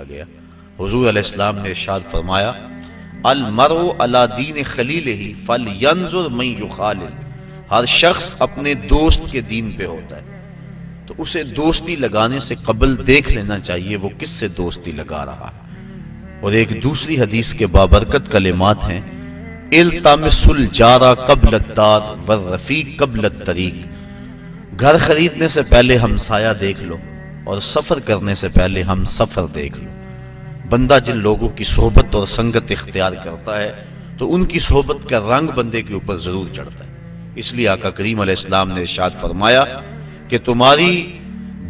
گیا۔ حضور علیہ السلام نے ارشاد فرمایا المرء علی دین خلیلہ فلینظر من یخالل، ہر شخص اپنے دوست کے دین پہ ہوتا ہے تو اسے دوستی لگانے سے قبل دیکھ لینا چاہیے وہ کس سے دوستی لگا رہا ہے۔ اور ایک دوسری حدیث کے بابرکت کلمات ہیں التمس الجار قبل الدار والرفیق قبل الطریق، گھر خریدنے سے پہلے ہمسایہ دیکھ لو اور سفر کرنے سے پہلے ہم سفر دیکھ لو۔ بندہ جن لوگوں کی صحبت اور سنگت اختیار کرتا ہے تو ان کی صحبت کا رنگ بندے کے اوپر ضرور چڑھتا ہے۔ اس لیے آقا کریم علیہ السلام نے ارشاد فرمایا کہ تمہاری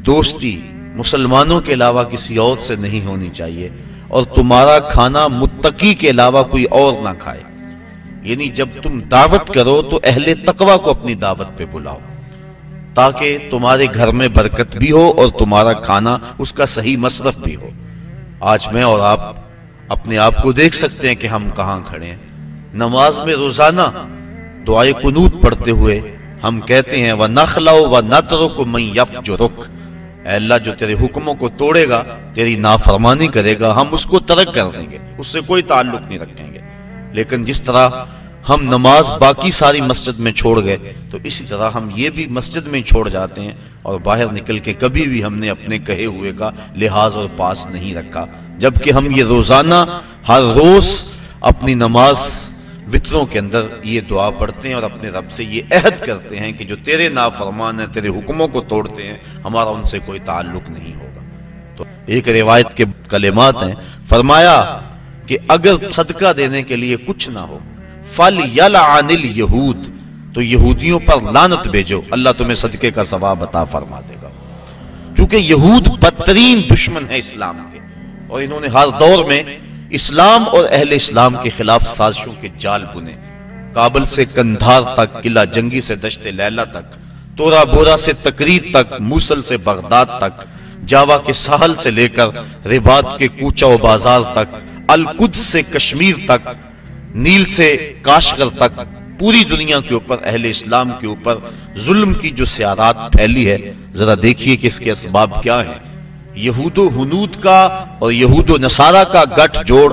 دوستی مسلمانوں کے علاوہ کسی اور سے نہیں ہونی چاہیے، اور تمہارا کھانا متقی کے علاوہ کوئی اور نہ کھائے۔ یعنی جب تم دعوت کرو تو اہل تقوی کو اپنی دعوت پہ بلاؤ تاکہ تمہارے گھر میں برکت بھی ہو اور تمہارا کھانا اس کا صحیح مصرف بھی ہو۔ آج میں اور آپ اپنے آپ کو دیکھ سکتے ہیں کہ ہم کہاں کھڑے ہیں۔ نماز میں روزانہ دعائے قنوت پڑھتے ہوئے ہم کہتے ہیں وَنَخْلَوْ وَنَتْرُكُ مَنْ يَفْجُرُكَ، اے اللہ جو تیرے حکموں کو توڑے گا، تیری نافرمانی کرے گا، ہم اس کو ترک کر دیں گے، اس سے کوئی تعلق نہیں رکھیں گے۔ لیکن جس طرح ہم نماز باقی ساری مسجد میں چھوڑ گئے تو اسی طرح ہم یہ بھی مسجد میں چھوڑ جاتے ہیں اور باہر نکل کے کبھی بھی ہم نے اپنے کہے ہوئے کا لحاظ اور پاس نہیں رکھا، جبکہ ہم یہ روزانہ ہر روز اپنی نماز وطروں کے اندر یہ دعا پڑھتے ہیں اور اپنے رب سے یہ عہد کرتے ہیں کہ جو تیرے نافرمان ہیں، تیرے حکموں کو توڑتے ہیں، ہمارا ان سے کوئی تعلق نہیں ہوگا۔ تو ایک روایت کے کلمات ہیں، فرمایا کہ اگر صدقہ دینے کے لیے کچھ نہ ہو فَلْيَلْعَنِ الْيَهُودِ، تو یہودیوں پر لعنت بھیجو، اللہ تمہیں صدقے کا ثواب عطا فرما دے گا۔ چونکہ یہود بدترین دشمن ہے اسلام کے، اور انہوں نے ہر دور میں اسلام اور اہل اسلام کے خلاف سازشوں کے جال بنے۔ کابل سے کندھار تک، قلعہ جنگی سے دشت لیلہ تک، تورا بورا سے تکریر تک، موصل سے بغداد تک، جاوا کے ساحل سے لے کر رباط کے کوچہ و بازار تک، القدس سے کشمیر تک، نیل سے کاشغر تک، پوری دنیا کے اوپر اہل اسلام کے اوپر ظلم کی جو سیارات پھیلی ہے، ذرا دیکھیے کہ اس کے اسباب کیا ہیں۔ یہود و ہنود کا اور یہود و نصارہ کا گٹھ جوڑ،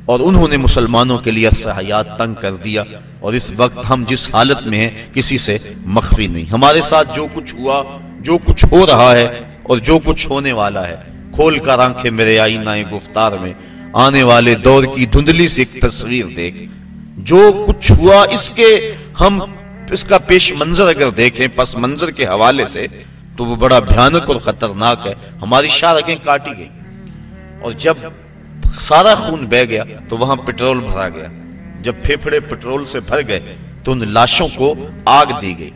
اور انہوں نے مسلمانوں کے لیے عرصہ حیات تنگ کر دیا، اور اس وقت ہم جس حالت میں ہیں کسی سے مخفی نہیں۔ ہمارے ساتھ جو کچھ ہوا، جو کچھ ہو رہا ہے اور جو کچھ ہونے والا ہے، کھول کر آنکھیں میرے آئینہ گفتار میں، آنے والے دور کی دھندلی سے ایک تصویر دیکھ۔ جو کچھ ہوا اس کا پیش منظر اگر دیکھیں پس منظر کے حوالے سے تو وہ بڑا بھیانک اور خطرناک ہے۔ ہماری شاہ کاٹی گئی، اور جب سارا خون بہ گیا تو وہاں پٹرول بھرا گیا۔ جب پھیپھڑے پٹرول سے بھر گئے تو ان لاشوں کو آگ دی گئی،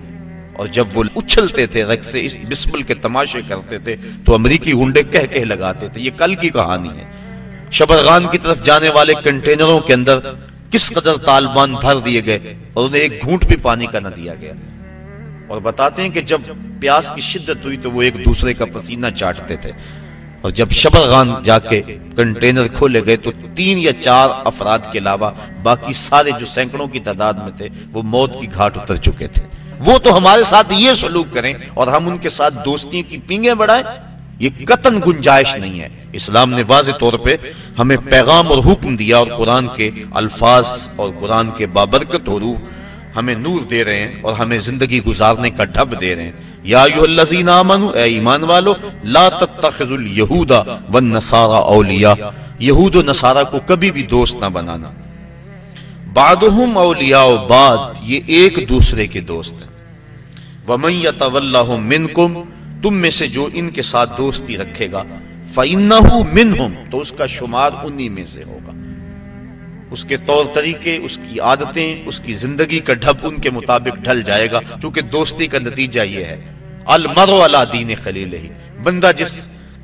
اور جب وہ اچھلتے تھے رگ سے بسمل کے تماشے کرتے تھے تو امریکی گنڈے کہہ لگاتے تھے۔ یہ کل کی کہانی ہے۔ شبرغان کی طرف جانے والے کنٹینروں کے اندر کس قدر طالبان بھر دیے گئے اور انہیں ایک گھونٹ بھی پانی کا نہ دیا گیا، اور بتاتے ہیں کہ جب پیاس کی شدت ہوئی تو وہ ایک دوسرے کا پسینہ چاٹتے تھے، اور جب شبرغان جا کے کنٹینر کھولے گئے تو 3 یا 4 افراد کے علاوہ باقی سارے جو سینکڑوں کی تعداد میں تھے وہ موت کی گھاٹ اتر چکے تھے۔ وہ تو ہمارے ساتھ یہ سلوک کریں اور ہم ان کے ساتھ دوستی کی پینگیں بڑھائیں، یہ قطعاً گنجائش نہیں ہے۔ اسلام نے واضح طور پہ ہمیں پیغام اور حکم دیا، اور قرآن کے الفاظ اور قرآن کے بابرکت حروف ہمیں نور دے رہے ہیں اور ہمیں زندگی گزارنے کا ڈھب دے رہے ہیں۔ یا ایھا الذین آمنوا، اے ایمان والو، لا تتخذوا اليہود والنصارى اولیاء، یہود و نصارہ کو کبھی بھی دوست نہ بنانا۔ بعضهم اولیاء بعض، یہ ایک دوسرے کے دوست ہیں۔ ومن یتولہم منکم، تم میں سے جو ان کے ساتھ دوستی رکھے گا، فَإِنَّهُ مِنْهُمْ، تو اس کا شمار انہی میں سے ہوگا۔ اس کے طور طریقے، اس کی عادتیں، اس کی زندگی کا ڈھب ان کے مطابق ڈھل جائے گا، کیونکہ دوستی کا نتیجہ یہ ہے المرء علی دین خلیلہ، بندہ جس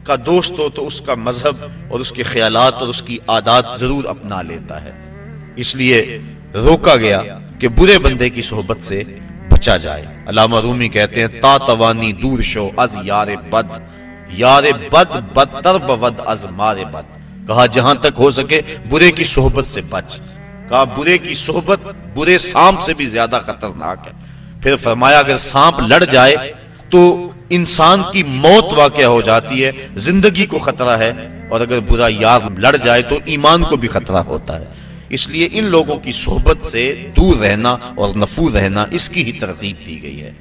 کا دوست ہو تو اس کا مذہب اور اس کے خیالات اور اس کی عادات ضرور اپنا لیتا ہے۔ اس لیے روکا گیا کہ برے بندے کی صحبت سے بچا جائے۔ علامہ رومی کہتے ہیں تا توانی دور شو از یار بد، یار بد بدتر بود از مار بد، کہا جہاں تک ہو سکے برے کی صحبت سے بچ، کہا برے کی صحبت برے سانپ سے بھی زیادہ خطرناک ہے۔ پھر فرمایا اگر سانپ لڑ جائے تو انسان کی موت واقع ہو جاتی ہے، زندگی کو خطرہ ہے، اور اگر برا یار لڑ جائے تو ایمان کو بھی خطرہ ہوتا ہے۔ اس لیے ان لوگوں کی صحبت سے دور رہنا اور نفور رہنا اس کی ہی ترغیب دی گئی ہے۔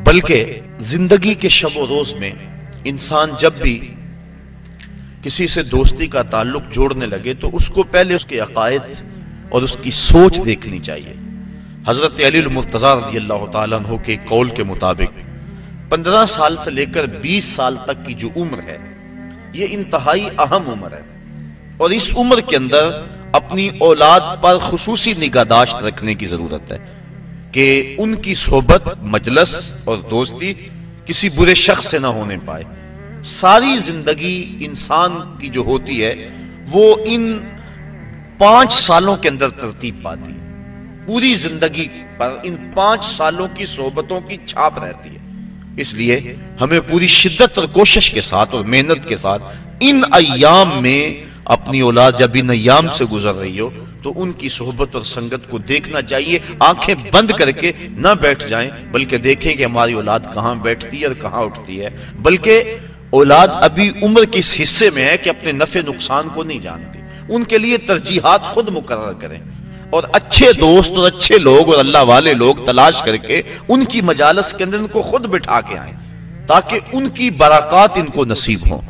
بلکہ زندگی کے شب و روز میں انسان جب بھی کسی سے دوستی کا تعلق جوڑنے لگے تو اس کو پہلے اس کے عقائد اور اس کی سوچ دیکھنی چاہیے۔ حضرت علی المرتضیٰ رضی اللہ تعالیٰ عنہ کے قول کے مطابق 15 سال سے لے کر 20 سال تک کی جو عمر ہے یہ انتہائی اہم عمر ہے، اور اس عمر کے اندر اپنی اولاد پر خصوصی نگہداشت رکھنے کی ضرورت ہے کہ ان کی صحبت، مجلس اور دوستی کسی برے شخص سے نہ ہونے پائے۔ ساری زندگی انسان کی جو ہوتی ہے وہ ان 5 سالوں کے اندر ترتیب پاتی ہے۔ پوری زندگی پر ان 5 سالوں کی صحبتوں کی چھاپ رہتی ہے۔ اس لیے ہمیں پوری شدت اور کوشش کے ساتھ اور محنت کے ساتھ ان ایام میں اپنی اولاد جب ان ایام سے گزر رہی ہو تو ان کی صحبت اور سنگت کو دیکھنا چاہیے۔ آنکھیں بند کر کے نہ بیٹھ جائیں، بلکہ دیکھیں کہ ہماری اولاد کہاں بیٹھتی ہے اور کہاں اٹھتی ہے۔ بلکہ اولاد ابھی عمر کے اس حصے میں ہے کہ اپنے نفع نقصان کو نہیں جانتی، ان کے لیے ترجیحات خود مقرر کریں، اور اچھے دوست اور اچھے لوگ اور اللہ والے لوگ تلاش کر کے ان کی مجالس کے اندر ان کو خود بٹھا کے آئیں تاکہ ان کی برکات ان کو نصیب ہوں۔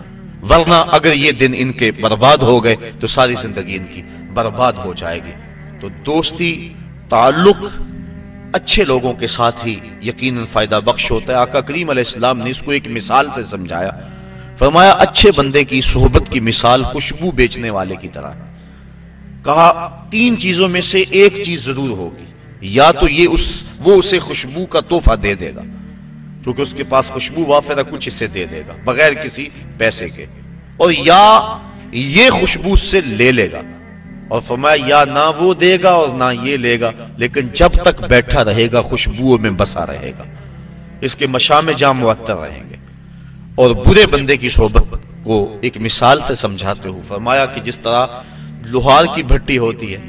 ورنہ اگر یہ دن ان کے برباد ہو گئے تو ساری زندگی ان کی برباد ہو جائے گی۔ تو دوستی، تعلق اچھے لوگوں کے ساتھ ہی یقیناً فائدہ بخش ہوتا ہے۔ آقا کریم علیہ السلام نے اس کو ایک مثال سے سمجھایا، فرمایا اچھے بندے کی صحبت کی مثال خوشبو بیچنے والے کی طرح ہے۔ کہا 3 چیزوں میں سے ایک چیز ضرور ہوگی، یا تو وہ اسے خوشبو کا تحفہ دے دے گا کیونکہ اس کے پاس خوشبو وافر ہے، کچھ اسے دے دے گا بغیر کسی پیسے کے، اور یا یہ خوشبو سے لے لے گا، اور فرمایا یا نہ وہ دے گا اور نہ یہ لے گا، لیکن جب تک بیٹھا رہے گا خوشبو میں بسا رہے گا، اس کے مشام جاں معطر رہیں گے۔ اور برے بندے کی صحبت کو ایک مثال سے سمجھاتے ہوئے فرمایا کہ جس طرح لوہار کی بھٹی ہوتی ہے،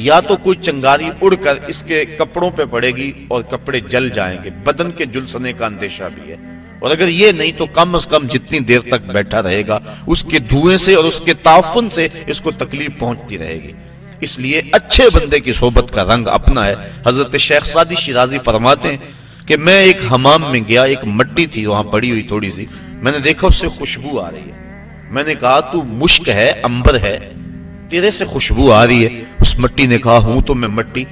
یا تو کوئی چنگاری اڑ کر اس کے کپڑوں پہ پڑے گی اور کپڑے جل جائیں گے، بدن کے جلسنے کا اندیشہ بھی ہے، اور اگر یہ نہیں تو کم از کم جتنی دیر تک بیٹھا رہے گا اس کے دھوئیں سے اور اس کے تعفن سے اس کو تکلیف پہنچتی رہے گی۔ اس لیے اچھے بندے کی صحبت کا رنگ اپنا ہے۔ حضرت شیخ سعدی شیرازی فرماتے ہیں کہ میں ایک حمام میں گیا، ایک مٹی تھی وہاں پڑی ہوئی تھوڑی سی، میں نے دیکھا اس سے خوشبو آ رہی ہے، میں نے کہا تو مشک ہے، عنبر ہے، تیرے سے خوشبو آ رہی ہے۔ اس مٹی نے کہا ہوں تو میں مٹی،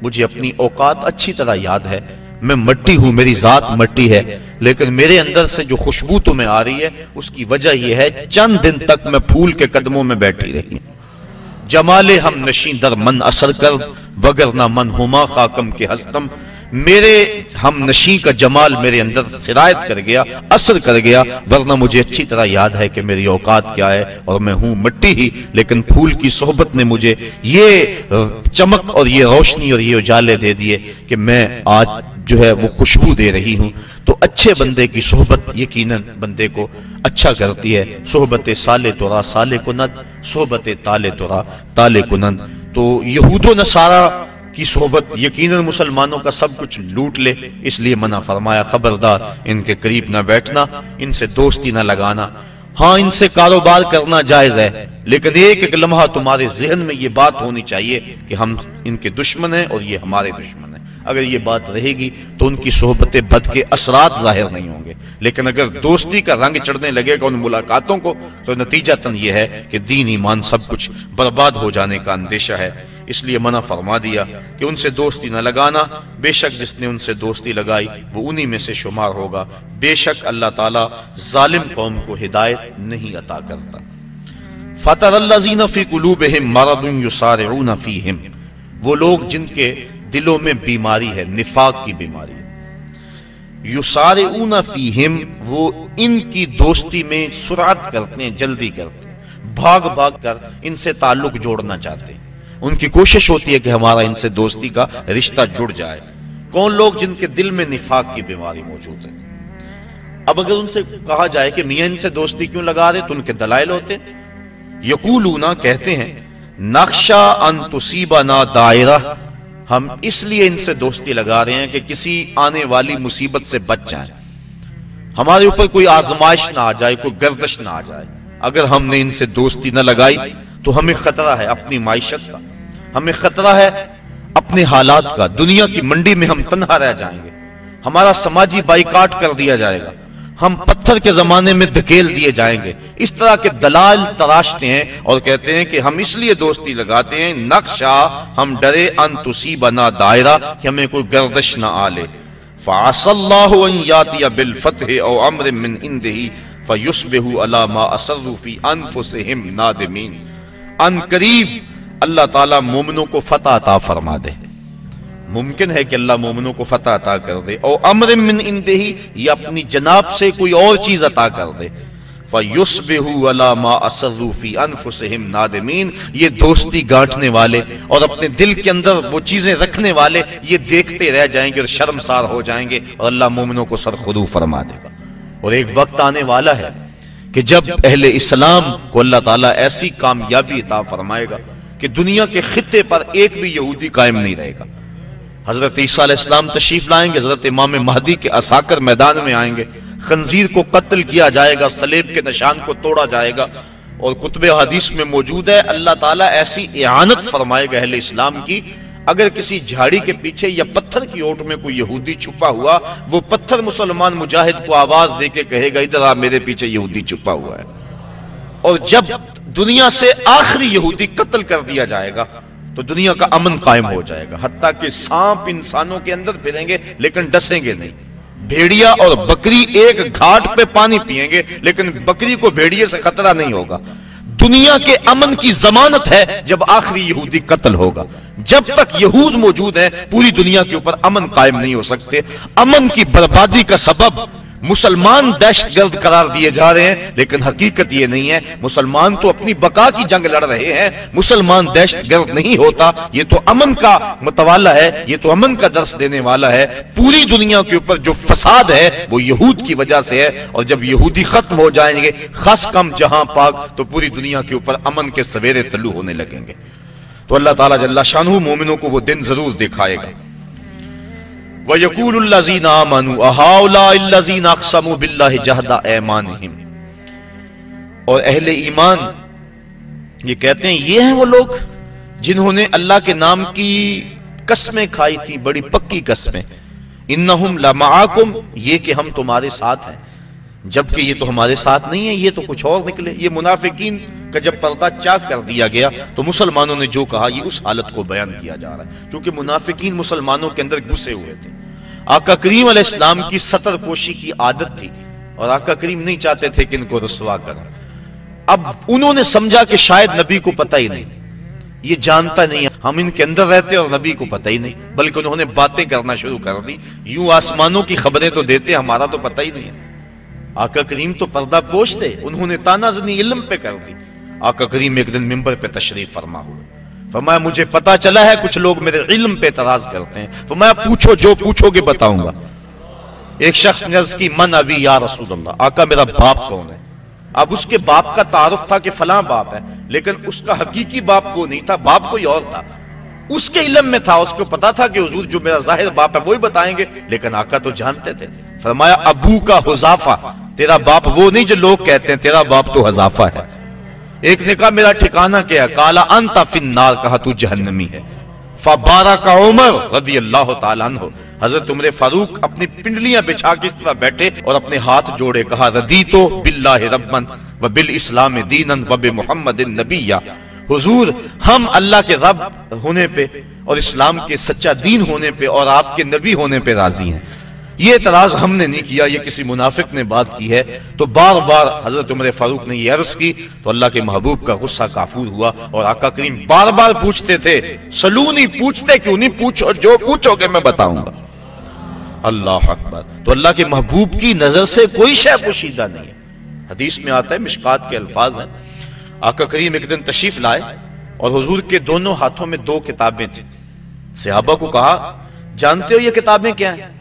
مجھے اپنی اوقات اچھی طرح یاد ہے، میں مٹی ہوں، میری ذات مٹی ہے، لیکن میرے اندر سے جو خوشبو تمہیں آ رہی ہے اس کی وجہ یہ ہے چند دن تک میں پھول کے قدموں میں بیٹھی رہی، جمال ہم نشین در من اثر کر وگرنہ من ہما خاکم کے ہستم، میرے ہم نشین کا جمال میرے اندر سرایت کر گیا، اثر کر گیا، ورنہ مجھے اچھی طرح یاد ہے کہ میری اوقات کیا ہے اور میں ہوں مٹی ہی، لیکن پھول کی صحبت نے مجھے یہ چمک اور یہ روشنی اور یہ اجالے دے دیے کہ میں آج جو ہے وہ خوشبو دے رہی ہوں۔ تو اچھے بندے کی صحبت یقیناً بندے کو اچھا کرتی ہے۔ صحبت سالے تورا سالے کنند، صحبت تالے تورا تالے کنند۔ تو یہود و نصارہ کی صحبت یقیناً مسلمانوں کا سب کچھ لوٹ لے، اس لیے منع فرمایا خبردار ان کے قریب نہ بیٹھنا، ان سے دوستی نہ لگانا۔ ہاں ان سے کاروبار کرنا جائز ہے، لیکن ایک ایک لمحہ تمہارے ذہن میں یہ بات ہونی چاہیے کہ ہم ان کے دشمن ہیں اور یہ ہمارے دشمن ہیں۔ اگر یہ بات رہے گی تو ان کی صحبت بد کے اثرات ظاہر نہیں ہوں گے، لیکن اگر دوستی کا رنگ چڑھنے لگے گا ان ملاقاتوں کو تو نتیجتاً یہ ہے کہ دین ایمان سب کچھ برباد ہو جانے کا اندیشہ ہے۔ اس لیے منع فرما دیا کہ ان سے دوستی نہ لگانا، بے شک جس نے ان سے دوستی لگائی وہ انہی میں سے شمار ہوگا، بے شک اللہ تعالیٰ ظالم قوم کو ہدایت نہیں عطا کرتا۔ فَتَرَى الَّذِينَ فِي قُلُوبِهِم مَّرَضٌ يُسَارِعُونَ فِيهِمْ، وہ لوگ جن کے دلوں میں بیماری ہے، نفاق کی بیماری ہے، یسارعون فیہم، وہ ان کی دوستی میں سرعت کرتے ہیں، جلدی کرتے ہیں، بھاگ بھاگ کر ان سے تعلق جوڑنا چاہتے ہیں، ان کی کوشش ہوتی ہے کہ ہمارا ان سے دوستی کا رشتہ جڑ جائے۔ کون لوگ؟ جن کے دل میں نفاق کی بیماری موجود ہے۔ اب اگر ان سے کہا جائے کہ میاں ان سے دوستی کیوں لگا رہے تو ان کے دلائل ہوتے ہیں، یقولون، کہتے ہیں، نخشا ان تصیبنا دائرہ، ہم اس لیے ان سے دوستی لگا رہے ہیں کہ کسی آنے والی مصیبت سے بچ جائیں، ہمارے اوپر کوئی آزمائش نہ آ جائے، کوئی گردش نہ آ جائے۔ اگر ہم نے ان سے دوستی نہ لگائی تو ہمیں خطرہ ہے اپنی معیشت کا، ہمیں خطرہ ہے اپنے حالات کا، دنیا کی منڈی میں ہم تنہا رہ جائیں گے، ہمارا سماجی بائیکاٹ کر دیا جائے گا، ہم پتھر کے زمانے میں دھکیل دیے جائیں گے۔ اس طرح کے دلائل تراشتے ہیں اور کہتے ہیں کہ ہم اس لیے دوستی لگاتے ہیں نقشہ ہم ڈرے ان تصیبنا دائرہ کہ ہمیں کوئی گردش نہ آلے، فعسى الله ان ياتي بالفتح او امر من عنده فيصبحوا على ما اسروا في انفسهم نادمين۔ ان قریب اللہ تعالیٰ مومنوں کو فتح عطا فرما دے، ممکن ہے کہ اللہ مومنوں کو فتح عطا کر دے، او امر من عنده یا اپنی جناب سے کوئی اور چیز عطا کر دے، فَيُصْبِحُوا عَلَى مَا أَسَرُّوا فِي أَنفُسِهِمْ نَادِمِينَ۔ یہ دوستی گانٹنے والے اور اپنے دل کے اندر وہ چیزیں رکھنے والے یہ دیکھتے رہ جائیں گے اور شرمسار ہو جائیں گے، اور اللہ مومنوں کو سرخرو فرما دے گا۔ اور ایک وقت آنے والا ہے کہ جب اہل اسلام کو اللہ تعالیٰ ایسی کامیابی عطا فرمائے گا کہ دنیا کے خطے پر ایک بھی یہودی قائم نہیں رہے گا۔ حضرت عیسیٰ علیہ السلام تشریف لائیں گے، حضرت امام مہدی کے عساکر میدان میں آئیں گے، خنزیر کو قتل کیا جائے گا، صلیب کے نشان کو توڑا جائے گا، اور کتب حدیث میں موجود ہے اللہ تعالیٰ ایسی اعانت فرمائے گا اہل اسلام کی، اگر کسی جھاڑی کے پیچھے یا پتھر کی اوٹ میں کوئی یہودی چھپا ہوا، وہ پتھر مسلمان مجاہد کو آواز دے کے کہے گا ادھر آ، میرے پیچھے یہودی چھپا ہوا ہے۔ اور جب دنیا سے آخری یہودی قتل کر دیا جائے گا تو دنیا کا امن قائم ہو جائے گا، حتیٰ کہ سانپ انسانوں کے اندر پھریں گے لیکن ڈسیں گے نہیں، بھیڑیا اور بکری ایک گھاٹ پہ پانی پئیں گے لیکن بکری کو بھیڑیے سے خطرہ نہیں ہوگا۔ دنیا کے امن کی ضمانت ہے جب آخری یہودی قتل ہوگا۔ جب تک یہود موجود ہیں پوری دنیا کے اوپر امن قائم نہیں ہو سکتے۔ امن کی بربادی کا سبب مسلمان دہشت گرد قرار دیے جا رہے ہیں، لیکن حقیقت یہ نہیں ہے، مسلمان تو اپنی بقا کی جنگ لڑ رہے ہیں، مسلمان دہشت گرد نہیں ہوتا۔ یہ تو امن کا متوالا ہے، یہ تو امن کا درس دینے والا ہے۔ پوری دنیا کے اوپر جو فساد ہے وہ یہود کی وجہ سے ہے، اور جب یہودی ختم ہو جائیں گے خاص کم جہاں پاک، تو پوری دنیا کے اوپر امن کے سویرے طلوع ہونے لگیں گے۔ تو اللہ تعالیٰ جل شانہ مومنوں کو وہ دن ضرور دکھائے گا۔ وَيَقُولُ الَّذِينَ آمَنُوا أَهَؤُلَاءِ الَّذِينَ أَقْسَمُوا بِاللَّهِ جَهْدَ أَيْمَانِهِمْ، اور اہل ایمان یہ کہتے ہیں یہ ہیں وہ لوگ جنہوں نے اللہ کے نام کی قسمیں کھائی تھی، بڑی پکی قسمیں، إِنَّهُمْ لَمَعَكُمْ، یہ کہ ہم تمہارے ساتھ ہیں، جبکہ یہ تو ہمارے ساتھ نہیں ہے، یہ تو کچھ اور نکلے۔ یہ منافقین کا جب پردہ چاک کر دیا گیا تو مسلمانوں نے جو کہا یہ اس حالت کو بیان کیا جا رہا ہے، کیونکہ منافقین مسلمانوں کے اندر گھسے ہوئے تھے۔ آقا کریم علیہ السلام کی ستر پوشی کی عادت تھی، اور آقا کریم نہیں چاہتے تھے کہ ان کو رسوا کریں۔ اب انہوں نے سمجھا کہ شاید نبی کو پتہ ہی نہیں، یہ جانتا نہیں، ہم ان کے اندر رہتے اور نبی کو پتہ ہی نہیں، بلکہ انہوں نے باتیں کرنا شروع کر دی، یوں آسمانوں کی خبریں تو دیتے ہمارا تو پتہ ہی نہیں ہے۔ آقا کریم تو پردہ پوش تھے، انہوں نے تانا زنی علم پہ کر دی۔ آقا کریم ایک دن منبر پہ تشریف فرما ہوئے، فرمایا مجھے پتا چلا ہے کچھ لوگ میرے علم پہ اعتراض کرتے ہیں، فرمایا پوچھو، جو پوچھو گے بتاؤں گا۔ ایک شخص نے عرض کی من ابی یا رسول اللہ، آقا میرا باپ کون ہے؟ اب اس کے باپ کا تعارف تھا کہ فلاں باپ ہے، لیکن اس کا حقیقی باپ وہ نہیں تھا، باپ کوئی اور تھا۔ اس کے علم میں تھا، اس کو پتا تھا کہ حضور جو میرا ظاہر باپ ہے وہی بتائیں گے، لیکن آقا تو جانتے تھے۔ فرمایا ابو کا حذافہ، تیرا باپ وہ نہیں جو لوگ کہتے ہیں، تیرا باپ تو حذافہ ہے۔ ایک نے کہا میرا ٹھکانہ کیا ہے؟ قال انت فی النار، کہا تو جہنمی ہے۔ فبارک عمر رضی اللہ تعالیٰ عنہ، حضرت عمر فاروق اپنی پنڈلیاں بچھا کے اس طرح بیٹھے اور اپنے ہاتھ جوڑے، کہا رضیت باللہ ربا وبالاسلام دینا وبمحمد نبیا، حضور ہم اللہ کے رب ہونے پہ اور اسلام کے سچا دین ہونے پہ اور آپ کے نبی ہونے پہ راضی ہیں۔ یہ اعتراض ہم نے نہیں کیا، یہ کسی منافق نے بات کی ہے۔ تو بار بار حضرت عمر فاروق نے یہ عرض کی تو اللہ کے محبوب کا غصہ کافور ہوا، اور آقا کریم بار بار پوچھتے تھے، سلونی، پوچھتے کیوں نہیں، پوچھو، جو پوچھو گے میں بتاؤں گا۔ اللہ اکبر۔ تو اللہ کے محبوب کی نظر سے کوئی شے پوشیدہ نہیں ہے۔ حدیث میں آتا ہے، مشکات کے الفاظ ہیں، آقا کریم ایک دن تشریف لائے اور حضور کے دونوں ہاتھوں میں دو کتابیں تھیں۔ صحابہ کو کہا جانتے ہو یہ کتابیں کیا ہیں؟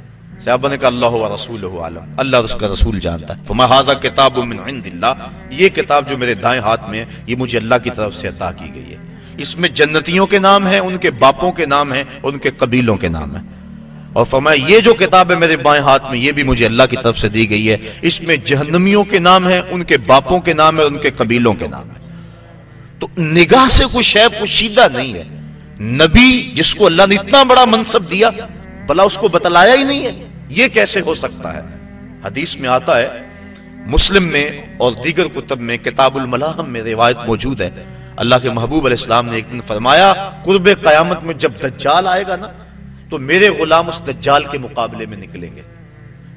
صحابہ نے کہا اللہ و رسولہ عالم، اللہ اور اس کا رسول جانتا ہے۔ فما ھذا کتاب من عند اللہ، یہ کتاب جو میرے دائیں ہاتھ میں ہے یہ مجھے اللہ کی طرف سے عطا کی گئی ہے، اس میں جنتیوں کے نام ہیں، ان کے باپوں کے نام ہیں، ان کے قبیلوں کے نام ہیں۔ اور فرمایا یہ جو کتاب ہے میرے بائیں ہاتھ میں، یہ بھی مجھے اللہ کی طرف سے دی گئی ہے، اس میں جہنمیوں کے نام ہیں، ان کے باپوں کے نام ہیں، ان کے قبیلوں کے نام ہیں۔ تو نگاہ سے کوئی شے پوشیدہ نہیں ہے۔ نبی جس کو اللہ نے اتنا بڑا منصب دیا، بھلا اس کو بتلایا ہی نہیں ہے، یہ کیسے ہو سکتا ہے؟ حدیث میں آتا ہے، مسلم میں اور دیگر کتب میں، کتاب الملاحم میں روایت موجود ہے، اللہ کے محبوب علیہ السلام نے ایک دن فرمایا قرب قیامت میں جب دجال آئے گا نا تو میرے غلام اس دجال کے مقابلے میں نکلیں گے۔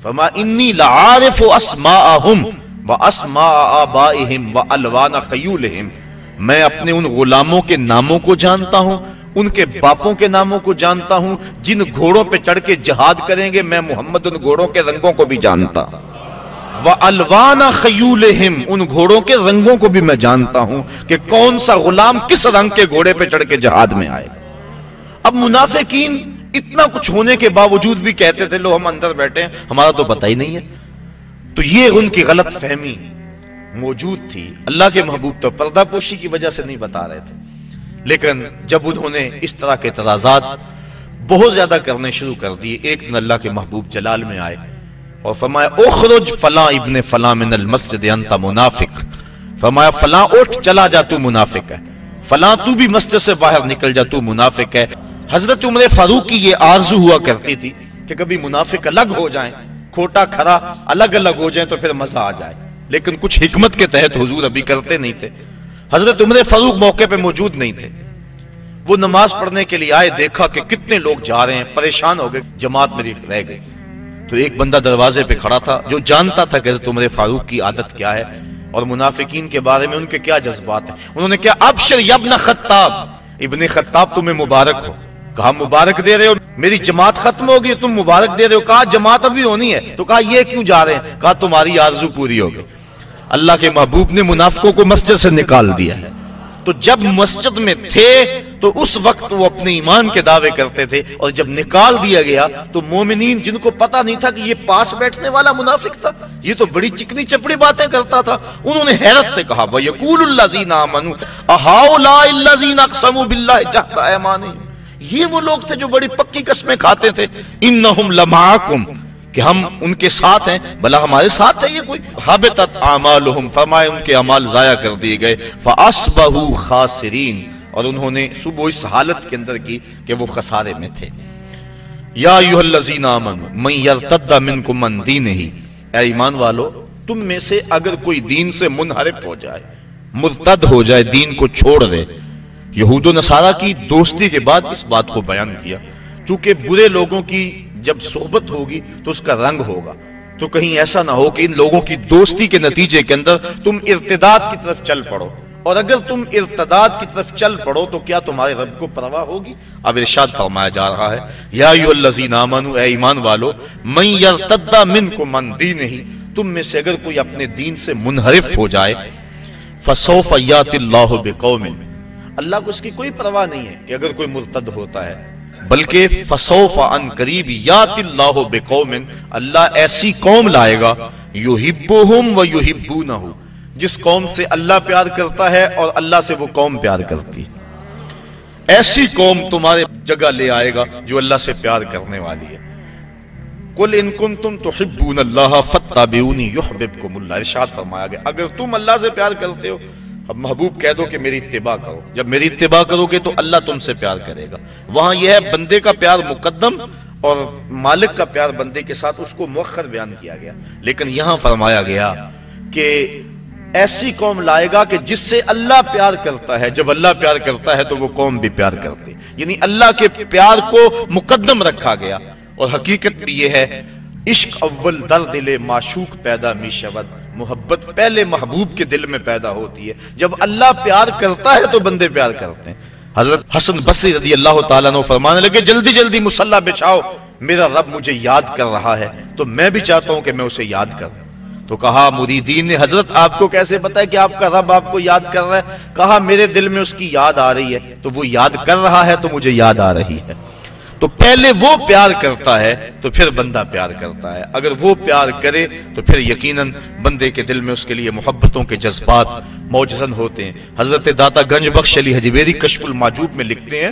فرمایا انی لعارف اسماءہم واسماء آبائہم والوان خیولہم، میں اپنے ان غلاموں کے ناموں کو جانتا ہوں، ان کے باپوں کے ناموں کو جانتا ہوں، جن گھوڑوں پہ چڑھ کے جہاد کریں گے میں محمد ان گھوڑوں کے رنگوں کو بھی جانتا ہوں، وَأَلْوَانَ خَيُولِهِمْ، ان گھوڑوں کے رنگوں کو بھی میں جانتا ہوں کہ کون سا غلام کس رنگ کے گھوڑے پہ چڑھ کے جہاد میں آئے گا۔ اب منافقین اتنا کچھ ہونے کے باوجود بھی کہتے تھے لو ہم اندر بیٹھے ہیں، ہمارا تو پتہ ہی نہیں ہے۔ تو یہ ان کی غلط فہمی موجود تھی۔ اللہ کے محبوب تو پردہ پوشی کی وجہ سے نہیں بتا رہے تھے، لیکن جب انہوں نے اس طرح کے اعتراضات بہت زیادہ کرنے شروع کر دیے، ایک دن اللہ کے محبوب جلال میں آئے اور فرمایا اخرج فلاں ابن فلاں من المسجد انت منافق، فرمایا فلاں اٹھ چلا جا تو منافق ہے، فلاں تو بھی مسجد سے باہر نکل جا تو منافق ہے۔ حضرت عمر فاروق کی یہ آرزو ہوا کرتی تھی کہ کبھی منافق الگ ہو جائیں، کھوٹا کھرا الگ الگ ہو جائیں تو پھر مزہ آ جائے، لیکن کچھ حکمت کے تحت حضور ابھی کرتے نہیں تھے۔ حضرت عمر فاروق موقع پہ موجود نہیں تھے، وہ نماز پڑھنے کے لیے آئے، دیکھا کہ کتنے لوگ جا رہے ہیں، پریشان ہو گئے، جماعت میری رہ گئی۔ تو ایک بندہ دروازے پہ کھڑا تھا جو جانتا تھا کہ حضرت عمر فاروق کی عادت کیا ہے اور منافقین کے بارے میں ان کے کیا جذبات ہیں۔ انہوں نے کہا ابشر یا ابن خطاب، ابن خطاب تمہیں مبارک ہو۔ کہا مبارک دے رہے ہو، میری جماعت ختم ہوگی تم مبارک دے رہے ہو؟ کہا جماعت ابھی ہونی ہے۔ تو کہا یہ کیوں جا رہے ہیں؟ کہا تمہاری آرزو پوری ہو گئی۔ اللہ کے محبوب نے منافقوں کو مسجد سے نکال دیا ہے۔ تو جب مسجد میں تھے تو اس وقت وہ اپنے ایمان کے دعوے کرتے تھے، اور جب نکال دیا گیا تو مومنین جن کو پتا نہیں تھا کہ یہ پاس بیٹھنے والا منافق تھا، یہ تو بڑی چکنی چپڑی باتیں کرتا تھا، انہوں نے حیرت سے کہا وَيَقُولُ الَّذِينَ آمَنُوا أَهَؤُلَاءِ الَّذِينَ أَقْسَمُوا بِاللَّهِ جَهْدَ أَيْمَانِهِمْ، یہ وہ لوگ تھے جو بڑی پکی قسمیں کھاتے تھے، إِنَّهُمْ لَمَعَكُمْ، کہ ہم ان کے ساتھ ہیں، بھلا ہمارے ساتھ ہے یہ کوئی؟ حَبِطَتْ أَعْمَالُهُمْ، فرمائے ان کے اعمال ضائع کر دیے گئے، فَأَصْبَحُوا خَاسِرِينَ، اور انہوں نے صبح اس حالت کے اندر کی کہ وہ خسارے میں تھے۔ یا ایھا الذین آمنوا من یرتد منکم عن دینہ، اے ایمان والو تم میں سے اگر کوئی دین سے منحرف ہو جائے، مرتد ہو جائے، دین کو چھوڑ دے۔ یہود و نصارہ کی دوستی کے بعد اس بات کو بیان کیا، چونکہ برے لوگوں کی جب صحبت ہوگی تو اس کا رنگ ہوگا، تو کہیں ایسا نہ ہو کہ ان لوگوں کی دوستی کے نتیجے کے اندر تم ارتداد کی طرف چل پڑو، اور اگر تم ارتداد کی طرف چل پڑو تو کیا تمہارے رب کو پرواہ ہوگی؟ اب ارشاد فرمایا جا رہا ہے یا ایھا الذین آمنوا، اے ایمان والو، من یرتد منکم عن دینہ، تم میں سے اگر کوئی اپنے دین سے منحرف ہو جائے، فسوف یاتی اللہ بقوم، اللہ کو اس کی کوئی پرواہ نہیں ہے کہ اگر کوئی مرتد ہوتا ہے، بلکہ فسوف ان قریب یاتی اللہ بقوم، اللہ ایسی قوم لائے گا یحبہم ویحبونہ، جس قوم سے اللہ پیار کرتا ہے اور اللہ سے وہ قوم پیار کرتی ہے، ایسی قوم تمہارے جگہ لے آئے گا جو اللہ سے پیار کرنے والی ہے۔ قل ان کنتم تحبون اللہ فاتبعونی یحببکم اللہ، ارشاد فرمایا گیا اگر تم اللہ سے پیار کرتے ہو، اب محبوب کہہ دو کہ میری اتباع کرو، جب میری اتباع کرو گے تو اللہ تم سے پیار کرے گا۔ وہاں یہ ہے بندے کا پیار مقدم اور مالک کا پیار بندے کے ساتھ، اس کو مؤخر بیان کیا گیا، لیکن یہاں فرمایا گیا کہ ایسی قوم لائے گا کہ جس سے اللہ پیار کرتا ہے، جب اللہ پیار کرتا ہے تو وہ قوم بھی پیار کرتی، یعنی اللہ کے پیار کو مقدم رکھا گیا۔ اور حقیقت بھی یہ ہے عشق اول در دل معشوق پیدا می شود، محبت پہلے محبوب کے دل میں پیدا ہوتی ہے، جب اللہ پیار کرتا ہے تو بندے پیار کرتے ہیں۔ حضرت حسن بصری رضی اللہ تعالیٰ عنہ فرمانے لگے جلدی جلدی مصلی بچھاؤ، میرا رب مجھے یاد کر رہا ہے تو میں بھی چاہتا ہوں کہ میں اسے یاد کروں۔ تو کہا مریدین نے حضرت آپ کو کیسے پتا ہے کہ آپ کا رب آپ کو یاد کر رہا ہے؟ کہا میرے دل میں اس کی یاد آ رہی ہے، تو وہ یاد کر رہا ہے تو مجھے یاد آ رہی ہے۔ تو پہلے وہ پیار کرتا ہے تو پھر بندہ پیار کرتا ہے، اگر وہ پیار کرے تو پھر یقیناً بندے کے دل میں اس کے لیے محبتوں کے جذبات موجزن ہوتے ہیں۔ حضرت داتا گنج بخش علی حجویری کشف المعجوب میں لکھتے ہیں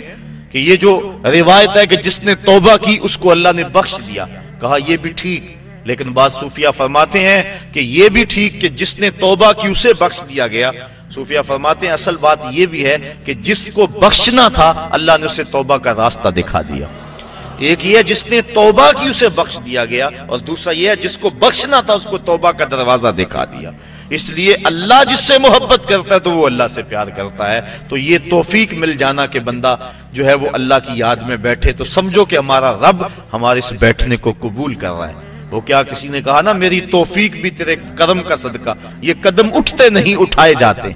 کہ یہ جو روایت ہے کہ جس نے توبہ کی اس کو اللہ نے بخش دیا، کہا یہ بھی ٹھیک، لیکن بعض صوفیہ فرماتے ہیں کہ یہ بھی ٹھیک کہ جس نے توبہ کی اسے بخش دیا گیا۔ صوفیہ فرماتے ہیں اصل بات یہ بھی ہے کہ جس کو بخشنا تھا اللہ نے اسے توبہ کا راستہ دکھا دیا۔ ایک یہ جس نے توبہ کی اسے بخش دیا گیا، اور دوسرا یہ ہے جس کو بخشنا تھا اس کو توبہ کا دروازہ دکھا دیا۔ اس لیے اللہ جس سے محبت کرتا ہے تو وہ اللہ سے پیار کرتا ہے۔ تو یہ توفیق مل جانا کہ بندہ جو ہے وہ اللہ کی یاد میں بیٹھے، تو سمجھو کہ ہمارا رب ہمارے اس بیٹھنے کو قبول کر رہا ہے۔ وہ کیا کسی نے کہا نا میری توفیق بھی تیرے قدم کا صدقہ، یہ قدم اٹھتے نہیں اٹھائے جاتے۔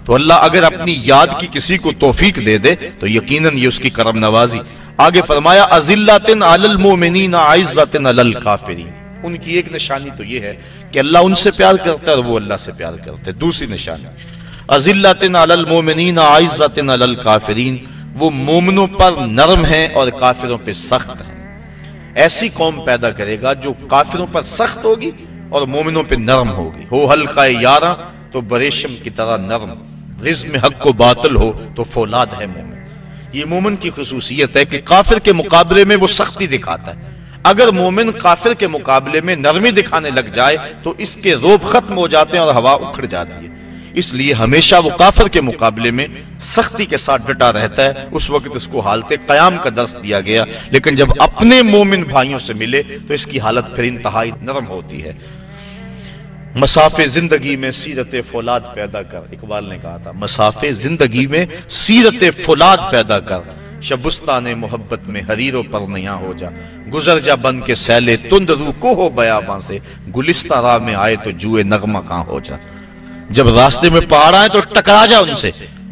تو اللہ اگر اپنی یاد کی کسی کو توفیق دے دے تو یقیناً یہ اس کی کرم نوازی۔ آگے فرمایا اذلۃ علی المؤمنین عزۃ علی الکافرین، ان کی ایک نشانی تو یہ ہے کہ اللہ ان سے پیار کرتا ہے اور وہ اللہ سے پیار کرتے ہیں۔ دوسری نشانی اذلۃ علی المؤمنین عزۃ علی الکافرین، وہ مومنوں پر نرم ہیں اور کافروں پہ سخت ہیں۔ ایسی قوم پیدا کرے گا جو کافروں پر سخت ہوگی اور مومنوں پہ نرم ہوگی۔ ہو حلقہ یاراں تو بریشم کی طرح نرم، رزم حق و باطل ہو تو فولاد ہے مومن۔ یہ مومن کی خصوصیت ہے کہ کافر کے مقابلے میں وہ سختی دکھاتا ہے۔ اگر مومن کافر کے مقابلے میں نرمی دکھانے لگ جائے تو اس کے روب ختم ہو جاتے ہیں اور ہوا اکھڑ جاتی ہے۔ اس لیے ہمیشہ وہ کافر کے مقابلے میں سختی کے ساتھ ڈٹا رہتا ہے۔ اس وقت اس کو حالت قیام کا درس دیا گیا، لیکن جب اپنے مومن بھائیوں سے ملے تو اس کی حالت پھر انتہائی نرم ہوتی ہے۔ مسافے زندگی میں سیرت فولاد پیدا کر، اقبال نے کہا تھا مسافے زندگی میں سیرت فولاد پیدا کر، شبستان محبت میں حریر و پرنیاں ہو جا، گزر جا بن کے سیلے تند رو کو ہو بیاباں سے، گلستہ راہ میں آئے تو جوئے نغمہ کہاں ہو جا۔ جب راستے میں پہاڑ آئے تو ٹکرا جا ان سے،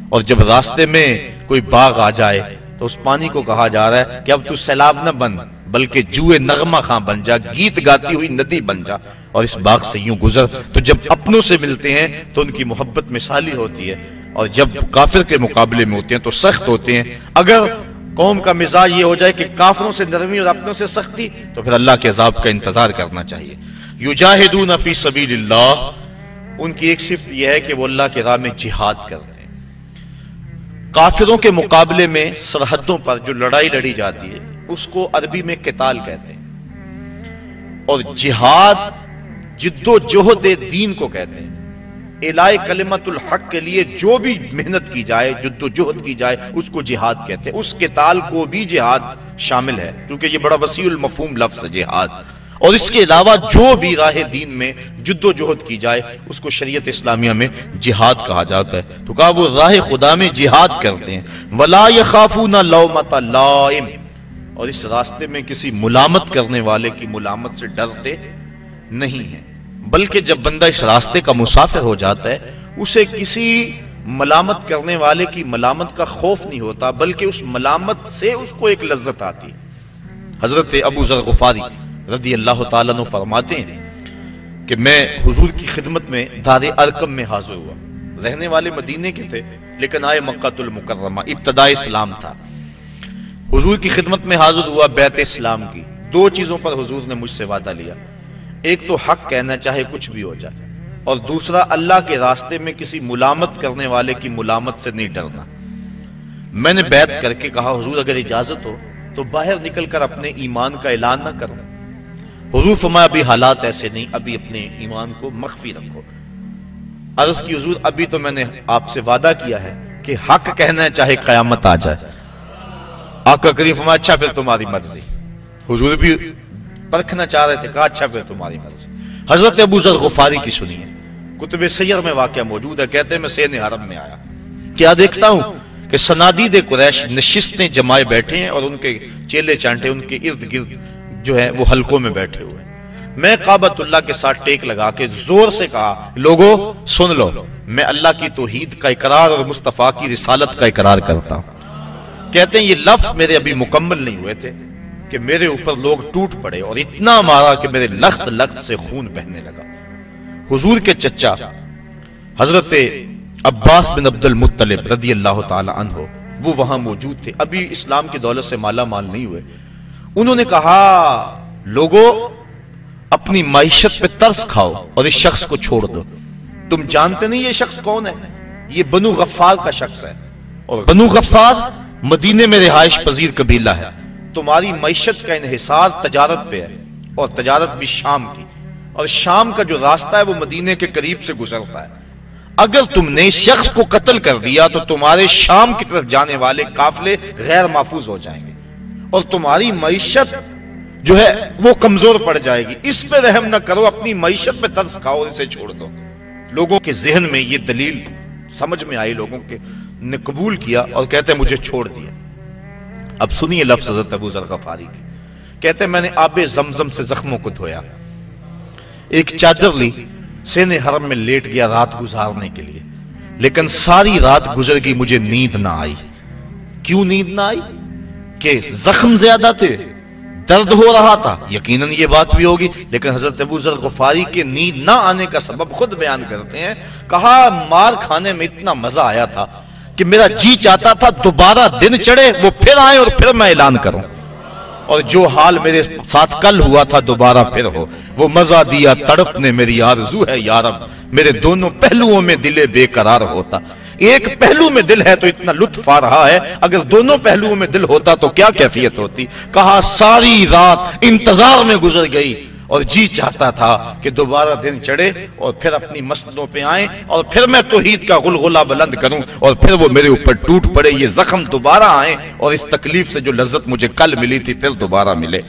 اور جب راستے میں کوئی باغ آ جائے تو اس پانی کو کہا جا رہا ہے کہ اب تو سیلاب نہ بن بلکہ جوئے نغمہ خاں بن جا، گیت گاتی ہوئی ندی بن جا اور اس باغ سے یوں گزر۔ تو جب اپنوں سے ملتے ہیں تو ان کی محبت مثالی ہوتی ہے، اور جب کافر کے مقابلے میں ہوتے ہیں تو سخت ہوتے ہیں۔ اگر قوم کا مزاج یہ ہو جائے کہ کافروں سے نرمی اور اپنوں سے سختی، تو پھر اللہ کے عذاب کا انتظار کرنا چاہیے۔ یجاہدون فی سبیل اللہ، ان کی ایک صفت یہ ہے کہ وہ اللہ کے راہ میں جہاد کرتے ہیں۔ کافروں کے مقابلے میں سرحدوں پر جو لڑائی لڑی جاتی ہے اس کو عربی میں قتال کہتے ہیں، اور جہاد جد و جہد دین کو کہتے ہیں۔ اعلاء کلمت الحق کے لیے جو بھی محنت کی جائے، جد و جہد کی جائے، اس کو جہاد کہتے ہیں۔ اس قتال کو بھی جہاد شامل ہے کیونکہ یہ بڑا وسیع المفہوم لفظ ہے جہاد۔ اور اس کے علاوہ جو بھی راہ دین میں جد و جہد کی جائے اس کو شریعت اسلامیہ میں جہاد کہا جاتا ہے۔ تو کہا وہ راہ خدا میں جہاد کرتے ہیں۔ وَلَا يَخَافُونَ لَوْمَةَ لَائِمٍ، اور اس راستے میں کسی ملامت کرنے والے کی ملامت سے ڈرتے نہیں ہیں، بلکہ جب بندہ اس راستے کا مسافر ہو جاتا ہے اسے کسی ملامت کرنے والے کی ملامت کا خوف نہیں ہوتا، بلکہ اس ملامت سے اس کو ایک لذت آتی ہے۔ حضرت ابو ذر غفاری رضی اللہ تعالیٰ عنہ فرماتے ہیں کہ میں حضور کی خدمت میں دار ارقم میں حاضر ہوا۔ رہنے والے مدینے کے تھے لیکن آئے مکہ المکرمہ، ابتدائی اسلام تھا۔ حضور کی خدمت میں حاضر ہوا بیعت اسلام کی۔ دو چیزوں پر حضور نے مجھ سے وعدہ لیا، ایک تو حق کہنا چاہے کچھ بھی ہو جائے، اور دوسرا اللہ کے راستے میں کسی ملامت کرنے والے کی ملامت سے نہیں ڈرنا۔ میں نے بیعت کر کے کہا حضور اگر اجازت ہو تو باہر نکل کر اپنے ایمان کا اعلان نہ کروں۔ حضور فرمایا ابھی حالات ایسے نہیں، ابھی اپنے ایمان کو مخفی رکھو۔ عرض کی حضور ابھی تو میں نے آپ سے وعدہ کیا ہے کہ حق کہنا ہے چاہے قیامت آ جائے۔ آقا کریم فرمایا اچھا پھر تمہاری مرضی۔ حضور بھی پرکھنا چاہ رہے تھے، کہا اچھا پھر تمہاری مرضی۔ حضرت ابو ذر غفاری کی سنیے، کتب سیر میں واقعہ موجود ہے۔ کہتے ہیں میں سین حرم میں آیا، کیا دیکھتا ہوں کہ صنادید قریش نشستیں جمائے بیٹھے ہیں اور ان کے چیلے چانٹے ان کے ارد گرد جو ہے وہ حلقوں میں بیٹھے ہوئے ہیں۔ میں کعبۃ اللہ کے ساتھ ٹیک لگا کے زور سے کہا لوگو سن لو، میں اللہ کی توحید کا اقرار اور مصطفیٰ کی رسالت کا اقرار کرتا ہوں۔ کہتے ہیں یہ لفظ میرے ابھی مکمل نہیں ہوئے تھے کہ میرے اوپر لوگ ٹوٹ پڑے اور اتنا مارا کہ میرے لخت لخت سے خون بہنے لگا۔ حضور کے چچا حضرت عباس بن عبد المطلب رضی اللہ تعالی عنہ وہ وہاں موجود تھے، ابھی اسلام کی دولت سے مالا مال نہیں ہوئے۔ انہوں نے کہا لوگو اپنی معیشت پہ ترس کھاؤ اور اس شخص کو چھوڑ دو، تم جانتے نہیں یہ شخص کون ہے، یہ بنو غفار کا شخص ہے، اور بنو غفار مدینے میں رہائش پذیر قبیلہ ہے، تمہاری معیشت کا انحصار تجارت پہ ہے، اور تجارت بھی شام کی، اور شام کا جو راستہ ہے وہ مدینے کے قریب سے گزرتا ہے۔ اگر تم نے اس شخص کو قتل کر دیا تو تمہارے شام کی طرف جانے والے قافلے غیر محفوظ ہو جائیں گے، اور تمہاری معیشت جو ہے وہ کمزور پڑ جائے گی۔ اس پہ رحم نہ کرو، اپنی معیشت پہ ترس کھاؤ اور اسے چھوڑ دو۔ لوگوں کے ذہن میں یہ دلیل سمجھ میں آئی، لوگوں کے نے قبول کیا اور کہتے ہیں مجھے چھوڑ دیا۔ اب سنیے لفظ حضرت ابو ذر غفاری کی، کہتے ہیں میں نے آب زمزم سے زخموں کو دھویا، ایک چادر لی، سینے حرم میں لیٹ گیا رات گزارنے کے لیے، لیکن ساری رات گزر گئی، مجھے نیند نہ آئی۔ کیوں نیند نہ آئی؟ کہ زخم زیادہ تھے، درد ہو رہا تھا، یقیناً یہ بات بھی ہوگی، لیکن حضرت ابو ذر غفاری کے نیند نہ آنے کا سبب خود بیان کرتے ہیں۔ کہا مار کھانے میں اتنا مزہ آیا تھا کہ میرا جی چاہتا تھا دوبارہ دن چڑھے، وہ پھر آئے اور پھر میں اعلان کروں، اور جو حال میرے ساتھ کل ہوا تھا دوبارہ پھر ہو۔ وہ مزہ دیا تڑپ نے میری آرزو ہے یا رب، میرے دونوں پہلوؤں میں دل بے قرار ہوتا۔ ایک پہلو میں دل ہے تو اتنا لطف آ رہا ہے، اگر دونوں پہلوؤں میں دل ہوتا تو کیا کیفیت ہوتی۔ کہا ساری رات انتظار میں گزر گئی اور جی چاہتا تھا کہ دوبارہ دن چڑھے اور پھر اپنی مسجدوں پہ آئیں اور پھر میں توحید کا غلغلہ بلند کروں اور پھر وہ میرے اوپر ٹوٹ پڑے، یہ زخم دوبارہ آئیں اور اس تکلیف سے جو لذت مجھے کل ملی تھی پھر دوبارہ ملے۔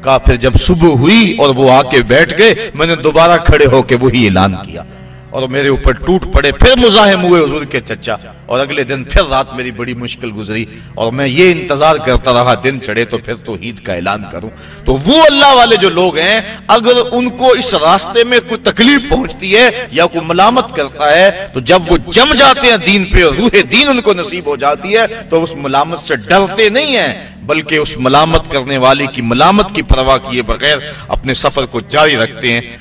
کہا پھر جب صبح ہوئی اور وہ آ کے بیٹھ گئے، میں نے دوبارہ کھڑے ہو کے وہی اعلان کیا اور میرے اوپر ٹوٹ پڑے، پھر مزاحم ہوئے حضور کے چچا، اور اگلے دن پھر رات میری بڑی مشکل گزری اور میں یہ انتظار کرتا رہا دن چڑھے تو پھر توحید کا اعلان کروں۔ تو وہ اللہ والے جو لوگ ہیں، اگر ان کو اس راستے میں کوئی تکلیف پہنچتی ہے یا کوئی ملامت کرتا ہے تو جب وہ جم جاتے ہیں دین پہ اور روح دین ان کو نصیب ہو جاتی ہے تو اس ملامت سے ڈرتے نہیں ہیں، بلکہ اس ملامت کرنے والے کی ملامت کی پرواہ کیے بغیر اپنے سفر کو جاری رکھتے ہیں۔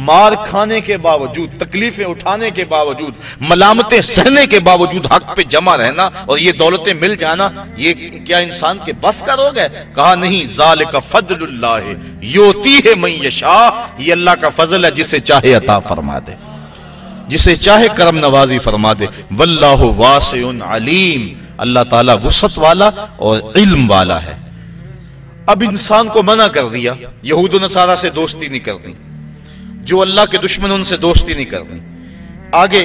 مار کھانے کے باوجود، تکلیفیں اٹھانے کے باوجود، ملامتیں سہنے کے باوجود حق پہ جمع رہنا اور یہ دولتیں مل جانا، یہ کیا انسان کے بس کا روگ ہے؟ کہا نہیں، ذالک فضل اللہ یؤتیہ من یشاء، یہ اللہ کا فضل ہے جسے چاہے عطا فرما دے، جسے چاہے کرم نوازی فرما دے۔ واللہ واسع علیم، اللہ تعالیٰ وسعت والا اور علم والا ہے۔ اب انسان کو منع کر دیا یہود و نصارہ سے دوستی نہیں کرنی، جو اللہ کے دشمن ان سے دوستی نہیں کرنی، آگے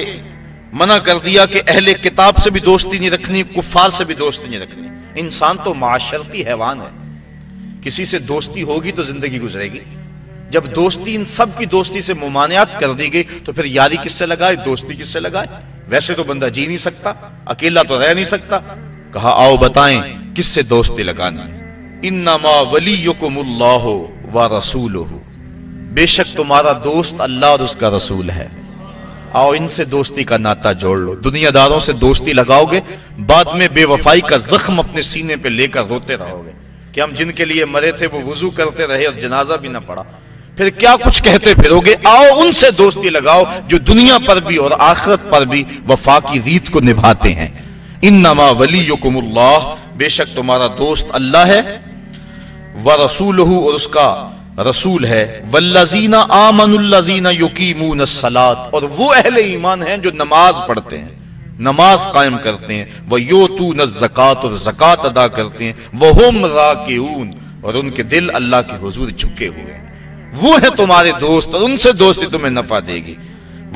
منع کر دیا کہ اہل کتاب سے بھی دوستی نہیں رکھنی، کفار سے بھی دوستی نہیں رکھنی۔ انسان تو معاشرتی حیوان ہے، کسی سے دوستی ہوگی تو زندگی گزرے گی۔ جب دوستی ان سب کی دوستی سے ممانعت کر دی گئی تو پھر یاری کس سے لگائے، دوستی کس سے لگائے؟ ویسے تو بندہ جی نہیں سکتا، اکیلا تو رہ نہیں سکتا۔ کہا آؤ بتائیں کس سے دوستی لگانی ہے۔ انما ولیکم اللہ ورسولہ، بے شک تمہارا دوست اللہ اور اس کا رسول ہے، آؤ ان سے دوستی کا ناتا جوڑ لو۔ دنیا داروں سے دوستی لگاؤ گے، بعد میں بے وفائی کا زخم اپنے سینے پہ لے کر روتے رہو گے کہ ہم جن کے لیے مرے تھے وہ وضو کرتے رہے اور جنازہ بھی نہ پڑا، پھر کیا کچھ کہتے پھرو گے۔ آؤ ان سے دوستی لگاؤ جو دنیا پر بھی اور آخرت پر بھی وفا کی ریت کو نبھاتے ہیں۔ انما ولیکم اللہ، بے شک تمہارا دوست اللہ ہے، ورسولہ، اور اس کا رسول ہے، والذین آمنوا الذین یقیمون الصلاۃ، اور وہ اہل ایمان ہیں جو نماز پڑھتے ہیں، نماز قائم کرتے ہیں، ویؤتون الزکوٰۃ، اور زکوٰۃ ادا کرتے ہیں، وہم راکعون، اور ان کے دل اللہ کے حضور جھکے ہوئے ہیں۔ وہ ہیں تمہارے دوست اور ان سے دوستی تمہیں نفع دے گی۔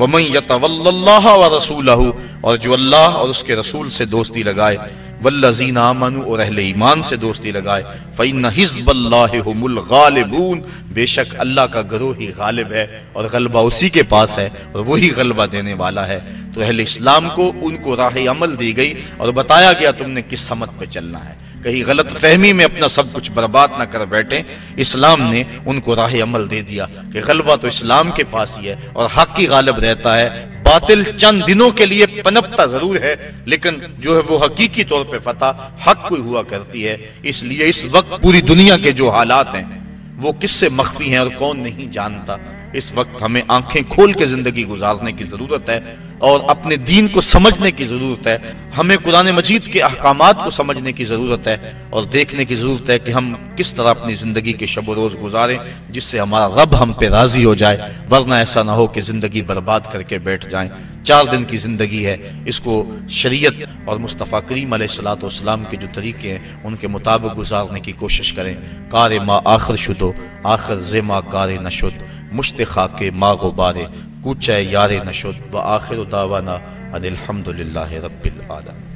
ومن یتول اللہ ورسولہ، اور جو اللہ اور اس کے رسول سے دوستی لگائے، والذین آمنوا، اور اہل ایمان سے دوستی لگائے، فإن حزب اللہ هم الغالبون، بے شک اللہ کا گروہ ہی غالب ہے اور غلبہ اسی کے پاس ہے اور وہی غلبہ دینے والا ہے۔ تو اہل اسلام کو ان کو راہ عمل دی گئی اور بتایا گیا تم نے کس سمت پہ چلنا ہے، کہیں غلط فہمی میں اپنا سب کچھ برباد نہ کر بیٹھیں۔ اسلام نے ان کو راہ عمل دے دیا کہ غلبہ تو اسلام کے پاس ہی ہے اور حق ہی غالب رہتا ہے، باطل چند دنوں کے لیے پنپتا ضرور ہے لیکن جو ہے وہ حقیقی طور پہ فتح حق کو ہوا کرتی ہے۔ اس لیے اس وقت پوری دنیا کے جو حالات ہیں وہ کس سے مخفی ہیں اور کون نہیں جانتا۔ اس وقت ہمیں آنکھیں کھول کے زندگی گزارنے کی ضرورت ہے اور اپنے دین کو سمجھنے کی ضرورت ہے، ہمیں قرآن مجید کے احکامات کو سمجھنے کی ضرورت ہے اور دیکھنے کی ضرورت ہے کہ ہم کس طرح اپنی زندگی کے شب و روز گزاریں جس سے ہمارا رب ہم پہ راضی ہو جائے، ورنہ ایسا نہ ہو کہ زندگی برباد کر کے بیٹھ جائیں۔ 4 دن کی زندگی ہے، اس کو شریعت اور مصطفیٰ کریم علیہ السلام کے جو طریقے ہیں ان کے مطابق گزارنے کی کوشش کریں۔ کار ما آخر شدو آخر زما کار نشد، مشت خاک ما غبارے کوچہ یار نشد، و آخر دعوانا ان الحمدللہ رب العالمین۔